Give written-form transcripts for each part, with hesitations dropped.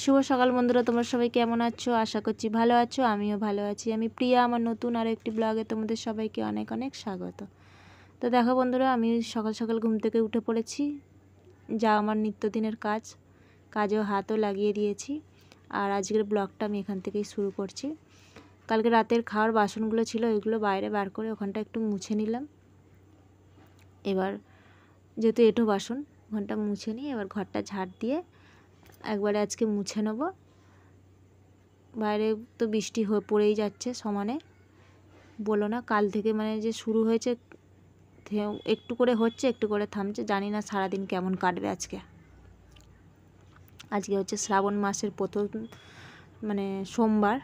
শুভ সকাল বন্ধুরা, তোমরা সবাই কেমন আছো? আশা করছি ভালো আছো। আমিও ভালো আছি। আমি প্রিয়া, আমার নতুন আরও একটি ব্লগে তোমাদের সবাইকে অনেক অনেক স্বাগত। তো দেখো বন্ধুরা, আমি সকাল সকাল ঘুম থেকে উঠে পড়েছি। যা আমার নিত্যদিনের কাজেও হাতও লাগিয়ে দিয়েছি। আর আজকের ব্লগটা আমি এখান থেকেই শুরু করছি। কালকে রাতের খাওয়ার বাসনগুলো ছিল, ওইগুলো বাইরে বার করে ওখানটা একটু মুছে নিলাম। এবার যেহেতু এঁটো বাসন, ওখানটা মুছে নিয়ে এবার ঘরটা ঝাড় দিয়ে একবারে আজকে মুছে নেবো। বাইরে তো বৃষ্টি হয়ে পড়েই যাচ্ছে সমানে, বলো না। কাল থেকে মানে যে শুরু হয়েছে, একটু করে হচ্ছে একটু করে থামছে। জানি না সারাদিন কেমন কাটবে আজকে। আজকে হচ্ছে শ্রাবণ মাসের প্রথম মানে সোমবার।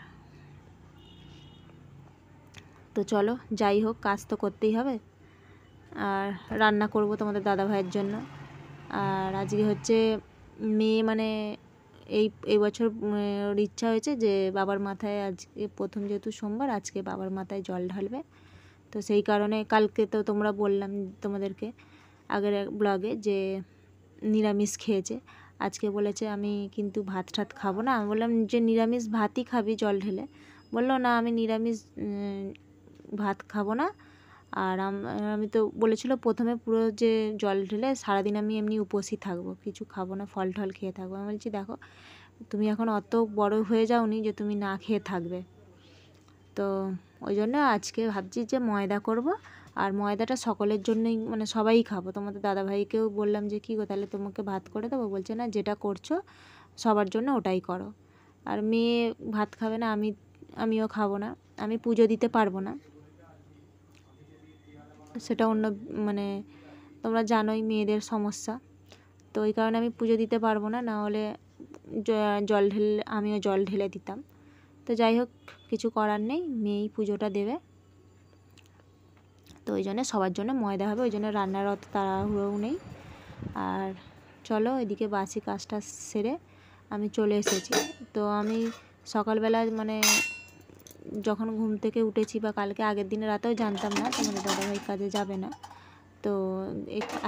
তো চলো যাই হোক, কাজ তো করতেই হবে। আর রান্না করব তোমাদের দাদা ভাইয়ের জন্য। আর আজকে হচ্ছে মেয়ে মানে এই বছর ওর ইচ্ছা হয়েছে যে বাবার মাথায় আজকে প্রথম, যেহেতু সোমবার, আজকে বাবার মাথায় জল ঢালবে। তো সেই কারণে কালকে তো তোমরা বললাম তোমাদেরকে আগের এক ব্লগে যে নিরামিষ খেয়েছে। আজকে বলেছে আমি কিন্তু ভাত ঠাত খাবো না। আমি বললাম যে নিরামিষ ভাতই খাবি জল ঢেলে। বললো না, আমি নিরামিষ ভাত খাবো না। আর আমি তো বলেছিল প্রথমে পুরো যে জল ঢেলে সারাদিন আমি এমনি উপোসই থাকবো, কিছু খাবো না, ফল টল খেয়ে থাকবো। আমি বলছি দেখো, তুমি এখন অত বড় হয়ে যাওনি যে তুমি না খেয়ে থাকবে। তো ওই জন্য আজকে ভাবছি যে ময়দা করব। আর ময়দাটা সকলের জন্যই, মানে সবাই খাবো। তোমাদের দাদাভাইকেও বললাম যে কী গো, তাহলে তোমাকে ভাত করে দেবো? বলছে না, যেটা করছো সবার জন্য ওটাই করো। আর মেয়ে ভাত খাবে না, আমিও খাবো না। আমি পুজো দিতে পারবো না, সেটা অন্য, মানে তোমরা জানোই মেয়েদের সমস্যা। তো ওই কারণে আমি পুজো দিতে পারবো না, না হলে আমিও জল ঢেলে দিতাম। তো যাই হোক, কিছু করার নেই, মেয়েই পুজোটা দেবে। তো ওই জন্য সবার জন্য ময়দা হবে, ওই জন্য রান্নার অত তাড়াহুড়োও নেই। আর চলো এদিকে বাসি কাজটা সেরে আমি চলে এসেছি। তো আমি সকালবেলা মানে যখন ঘুম থেকে উঠেছি, বা কালকে আগের দিনে রাতেও জানতাম না তোমাদের দাদাভাই কাজে যাবে না। তো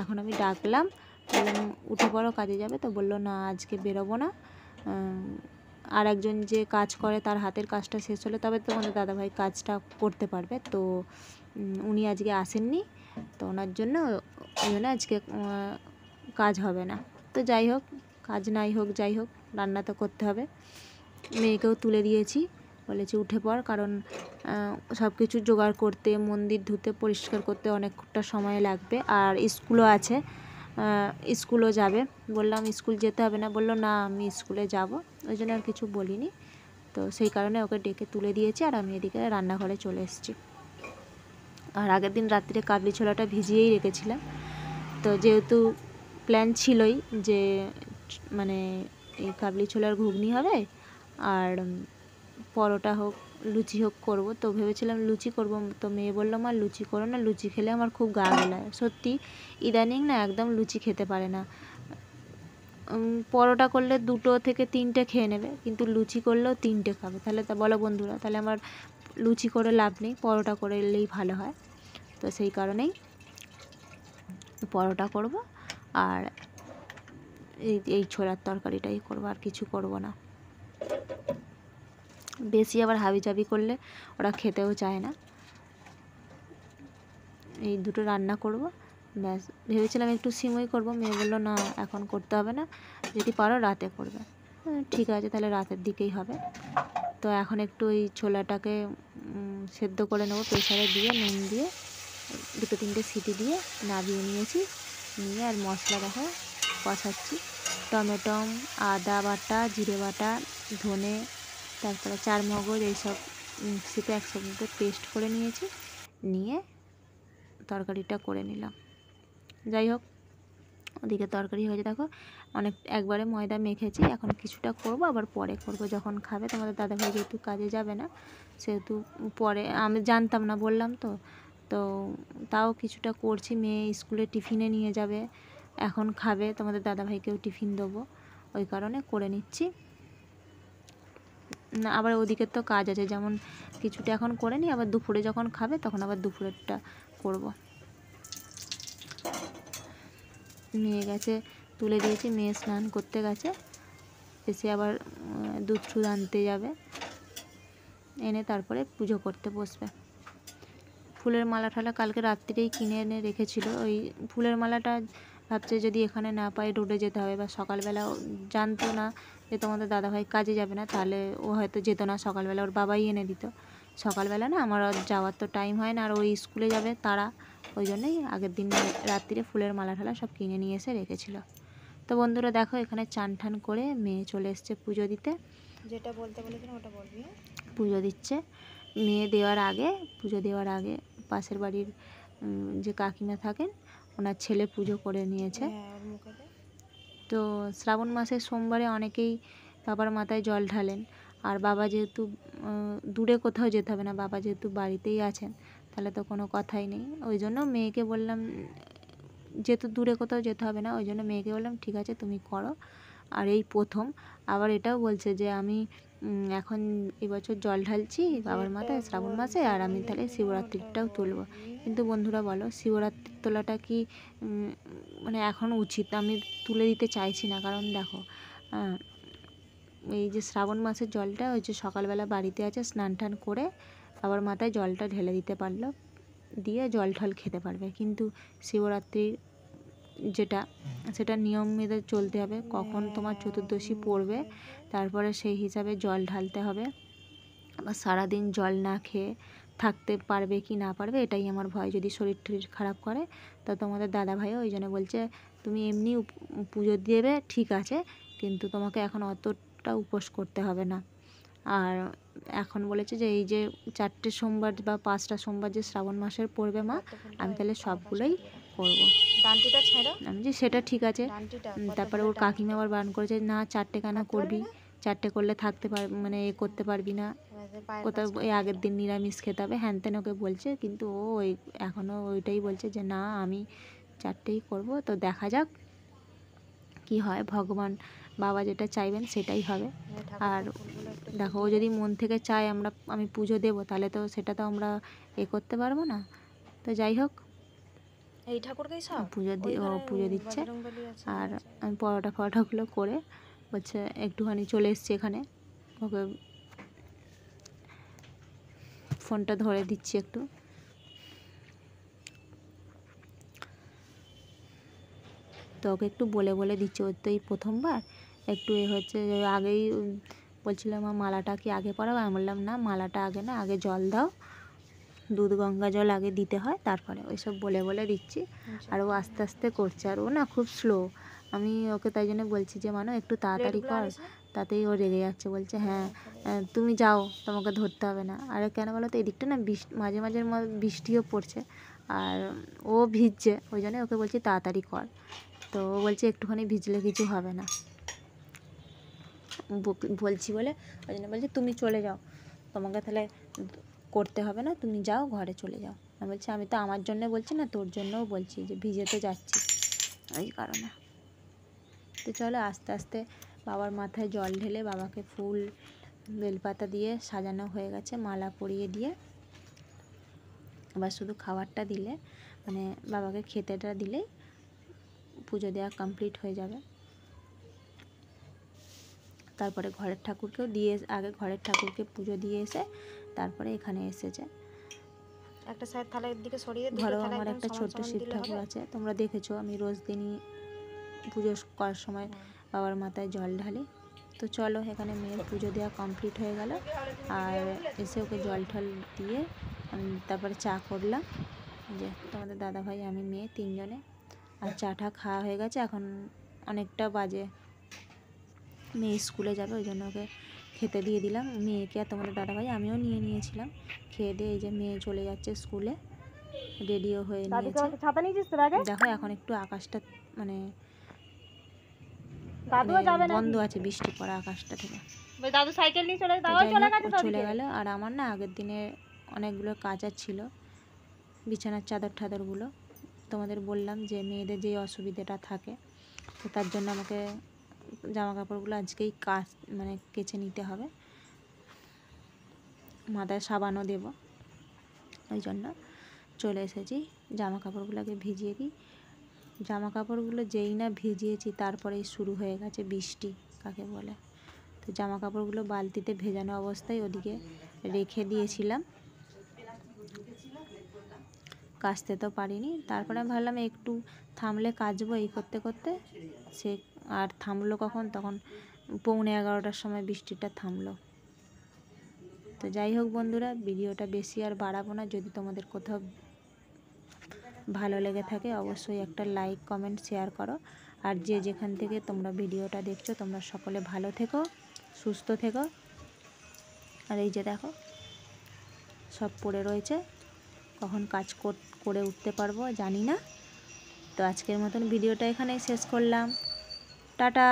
এখন আমি ডাকলাম, বললাম উঠে পড়ো, কাজে যাবে। তো বললো না, আজকে বেরোবো না। আর একজন যে কাজ করে তার হাতের কাজটা শেষ হলে তবে তোমাদের দাদাভাই কাজটা করতে পারবে। তো উনি আজকে আসেননি, তো ওনার জন্য ওই জন্য আজকে কাজ হবে না। তো যাই হোক, কাজ নাই হোক যাই হোক, রান্না তো করতে হবে। মেয়েকেও তুলে দিয়েছি, বলেছি উঠে পড়, কারণ সব কিছু জোগাড় করতে, মন্দির ধুতে, পরিষ্কার করতে অনেকটা সময় লাগবে। আর স্কুলও আছে, স্কুলও যাবে। বললাম স্কুল যেতে হবে না, বললো না আমি স্কুলে যাব। ওই জন্য আর কিছু বলিনি। তো সেই কারণে ওকে ডেকে তুলে দিয়েছি, আর আমি এদিকে রান্নাঘরে চলে এসেছি। আর আগের দিন রাত্রে কাবলি ছোলাটা ভিজিয়েই রেখেছিলাম। তো যেহেতু প্ল্যান ছিলই যে মানে এই কাবলি ছোলার ঘুগনি হবে আর পরোটা হোক লুচি হোক করবো। তো ভেবেছিলাম লুচি করবো। তো মেয়ে বললো মা লুচি করো না, লুচি খেলে আমার খুব গা গোলায়। সত্যি ইদানিং না একদম লুচি খেতে পারে না। পরোটা করলে 2 থেকে 3টে খেয়ে নেবে, কিন্তু লুচি করলেও 3টে খাবে। তাহলে তা বলো বন্ধুরা, তাহলে আমার লুচি করে লাভ নেই, পরোটা করে এলেই ভালো হয়। তো সেই কারণেই পরোটা করব, আর এই ছোলার তরকারিটাই করবো, আর কিছু করব না। বেশি আবার হাবিজাবি করলে ওরা খেতেও চায় না। এই দুটো রান্না করব, ব্যাস। ভেবেছিলাম একটু সিমই করব, মেয়ে বললো না এখন করতে হবে না, যদি পারো রাতে করবে। ঠিক আছে, তাহলে রাতের দিকেই হবে। তো এখন একটু ওই ছোলাটাকে সেদ্ধ করে নেবো, প্রেসারে দিয়ে নুন দিয়ে 2-3টে সিটি দিয়ে নামিয়ে নিয়েছি। নিয়ে আর মশলা দেখো কষাচ্ছি। টমেটো, আদা বাটা, জিরে বাটা, ধনে, তারপরে চারমগজ, এইসব মিক্সিতে একসঙ্গে পেস্ট করে নিয়েছি। নিয়ে তরকারিটা করে নিলাম। যাই হোক, ওদিকে তরকারি হয়েছে দেখো, একবারে ময়দা মেখেছি। এখন কিছুটা করব, আবার পরে করব যখন খাবে। তোমাদের দাদাভাই যেহেতু কাজে যাবে না, সেহেতু পরে, আমি জানতাম না বললাম তো। তো তাও কিছুটা করছি, মেয়ে স্কুলে টিফিনে নিয়ে যাবে, এখন খাবে, তোমাদের দাদাভাইকেও টিফিন দেবো, ওই কারণে করে নিচ্ছি। না আবার ওদিকে তো কাজ আছে, যেমন কিছুটা এখন করে নিই, আবার দুপুরে যখন খাবে তখন আবার দুপুরেরটা করব। মেয়ে গেছে, তুলে দিয়েছি, মেয়ে স্নান করতে গেছে। এসে আবার দুধ সুদ আনতে যাবে, এনে তারপরে পুজো করতে বসবে। ফুলের মালা ঠালা কালকে রাত্রিরেই কিনে এনে রেখেছিল। ওই ফুলের মালাটা ভাবছে যদি এখানে না পাই রোডে যেতে হবে, বা সকালবেলা জানতো না যে তোমাদের দাদাভাই কাজে যাবে না, তাহলে ও হয়তো যেত না, সকালবেলা ওর বাবাই এনে দিত। সকালবেলা না আমার যাওয়ার তো টাইম হয় না, আর ওই স্কুলে যাবে তারা, ওই জন্যই আগের দিন রাত্রিরে ফুলের মালা ঠালা সব কিনে নিয়ে এসে রেখেছিল। তো বন্ধুরা দেখো এখানে চান ঠান করে মেয়ে চলে এসছে পুজো দিতে। যেটা বলতে বলেছেন ওটা বলবি। পুজো দিচ্ছে মেয়ে পুজো দেওয়ার আগে পাশের বাড়ির যে কাকিমা থাকেন ওনার ছেলে পুজো করে নিয়েছে। তো শ্রাবণ মাসের সোমবারে অনেকেই বাবার মাথায় জল ঢালেন, আর বাবা যেহেতু দূরে কোথাও যেতে হবে না, বাবা যেহেতু বাড়িতেই আছেন, তাহলে তো কোনো কথাই নেই। ওই জন্য মেয়েকে বললাম, যেহেতু দূরে কোথাও যেতে হবে না, ওই জন্য মেয়েকে বললাম ঠিক আছে তুমি করো। আর এই প্রথম আবার এটাও বলছে যে আমি এখন এবছর জল ঢালছি বাবার মাথায় শ্রাবণ মাসে, আর আমি তাহলে শিবরাত্রিটাও তুলব। কিন্তু বন্ধুরা বলো শিবরাত্রির তোলাটা কি মানে এখন উচিত? আমি তুলে দিতে চাইছি না, কারণ দেখো এই যে শ্রাবণ মাসের জলটা ওই যে সকালবেলা বাড়িতে আছে, স্নান টান করে বাবার মাথায় জলটা ঢেলে দিতে পারলো, দিয়ে জল ঠল খেতে পারবে। কিন্তু শিবরাত্রির যেটা সেটা নিয়ম মেনে চলতে হবে, কখন তোমার চতুর্দশী পড়বে তারপরে সেই হিসাবে জল ঢালতে হবে। আবার সারাদিন জল না খেয়ে থাকতে পারবে কি না পারবে এটাই আমার ভয়, যদি শরীর টরীর খারাপ করে। তো তোমাদের দাদাভাইও ওই জন্য বলছে তুমি এমনি পুজো দেবে ঠিক আছে, কিন্তু তোমাকে এখন অতটা উপোস করতে হবে না। আর এখন বলেছে যে এই যে 4টে সোমবার বা 5টা সোমবার যে শ্রাবণ মাসের পড়বে মা, আমি তাহলে সবগুলোই করবো। আমি যে সেটা ঠিক আছে। তারপরে ওর কাকিমা আবার বারণ করেছে না 4টে কেন করবি, 4টে করলে থাকতে মানে করতে পারবি না, কোথাও এই আগের দিন নিরামিষ খেতে হবে হ্যান ত্যান ওকে বলছে। কিন্তু ও ওই এখনও ওইটাই বলছে যে না আমি 4টেই করব। তো দেখা যাক কি হয়, ভগবান বাবা যেটা চাইবেন সেটাই হবে। আর দেখো ও যদি মন থেকে চায় আমি পুজো দেবো, তাহলে তো সেটা তো আমরা করতে পারবো না। তো যাই হোক এই ঠাকুরকেই সব পুজো দিচ্ছে। আর আমি পরোটাগুলো করে বলছে একটুখানি চলে এসছি এখানে, ওকে ফোনটা ধরে দিচ্ছি একটু। তো ওকে একটু বলে বলে দিচ্ছি, ওর তো এই প্রথমবার একটু হচ্ছে। আগেই বলছিল মা মালাটা কি আগে পরাবো, আমি বললাম না মালাটা আগে না, আগে জল দাও, দুধ গঙ্গা জল আগে দিতে হয়, তারপরে ওইসব বলে বলে দিচ্ছি। আর ও আস্তে আস্তে করছে, আর ও না খুব স্লো। আমি ওকে তাই জন্য বলছি যে মানো একটু তাড়াতাড়ি কর, তাতেই ও রেগে যাচ্ছে, বলছে হ্যাঁ তুমি যাও তোমাকে ধরতে হবে না। আর কেন বলো তো এদিকটা না মাঝে মাঝে বৃষ্টিও পড়ছে, আর ও ভিজছে, ওই জন্য ওকে বলছি তাড়াতাড়ি কর। তো ও বলছে একটুখানি ভিজলে কিছু হবে না, বলছি বলে ওই জন্য বলছি তুমি চলে যাও, তোমাকে তাহলে করতে হবে না, তুমি যাও ঘরে চলে যাও। আমি বলছি আমি তো আমার জন্য বলছি না, তোর জন্যও বলছি, যে ভিজে তো যাচ্ছি ওই কারণে। তো চলো আস্তে আস্তে বাবার মাথায় জল ঢেলে বাবাকে ফুল বেলপাতা দিয়ে সাজানো হয়ে গেছে, মালা পরিয়ে দিয়ে আবার শুধু খাবারটা দিলে মানে বাবাকে খেতেটা দিলেই পুজো দেওয়া কমপ্লিট হয়ে যাবে। তারপরে ঘরের ঠাকুরকেও দিয়ে আগে ঘরের ঠাকুরকে পুজো দিয়ে এসে তারপরে এখানে এসেছে। একটা সাইড থালার দিকে সরিয়ে ঘরেও আমার একটা ছোট্ট শিব ঠাকুর আছে, তোমরা দেখেছো আমি রোজ দিনই পুজো করার সময় বাবার মাথায় জল ঢালি। তো চলো এখানে মেয়ের পুজো দেওয়া কমপ্লিট হয়ে গেল, আর এসে ওকে জল ঠল দিয়ে তারপরে চা করলাম, যে তোমাদের দাদাভাই আমি মেয়ে তিনজনে। আর চাটা খাওয়া হয়ে গেছে, এখন অনেকটা বাজে, মেয়ে স্কুলে যাবে ওই জন্য ওকে খেতে দিয়ে দিলাম মেয়েকে, আর তোমাদের দাদাভাই আমিও নিয়েছিলাম। খেয়ে দিয়ে এই যে মেয়ে চলে যাচ্ছে স্কুলে, রেডিও হয়ে নিয়েছে। দেখো এখন একটু আকাশটা মানে বন্ধ আছে, বৃষ্টি পড়া আকাশটা থেকে। দাদু সাইকেল নিয়ে চলে গেল। আর আমার না আগের দিনে অনেকগুলো কাচার ছিল, বিছানার চাদর ঠাদরগুলো। তোমাদের বললাম যে মেয়েদের যে অসুবিধাটা থাকে, তো তার জন্য আমাকে জামা কাপড়গুলো আজকেই কেচে নিতে হবে, মাথায় সাবানও দেব, ওই জন্য চলে এসেছি। জামা কাপড়গুলোকে ভিজিয়ে দিই। জামা কাপড়গুলো যেই না ভিজিয়েছি তারপরেই শুরু হয়ে গেছে বৃষ্টি, কাকে বলে তো জামা কাপড়গুলো বালতিতে ভেজানো অবস্থায় ওদিকে রেখে দিয়েছিলাম, কাচতে তো পারিনি। তারপরে আমি ভাবলাম একটু থামলে কাচবো, এই করতে করতে সে আর থামলো কখন, তখন 11:45টার সময় বৃষ্টিটা থামলো। তো যাই হোক বন্ধুরা, ভিডিওটা বেশি আর বাড়াবো না। যদি তোমাদের কোথাও ভালো লেগে থাকে অবশ্যই একটা লাইক কমেন্ট শেয়ার করো। আর যে যেখান থেকে তোমরা ভিডিওটা দেখছো তোমরা সকলে ভালো থেকো, সুস্থ থেকো। আর এই যে দেখো সব পড়ে রয়েছে, কখন কাজ করে উঠতে পারবো জানি না। তো আজকের মতন ভিডিওটা এখানেই শেষ করলাম, টাটা।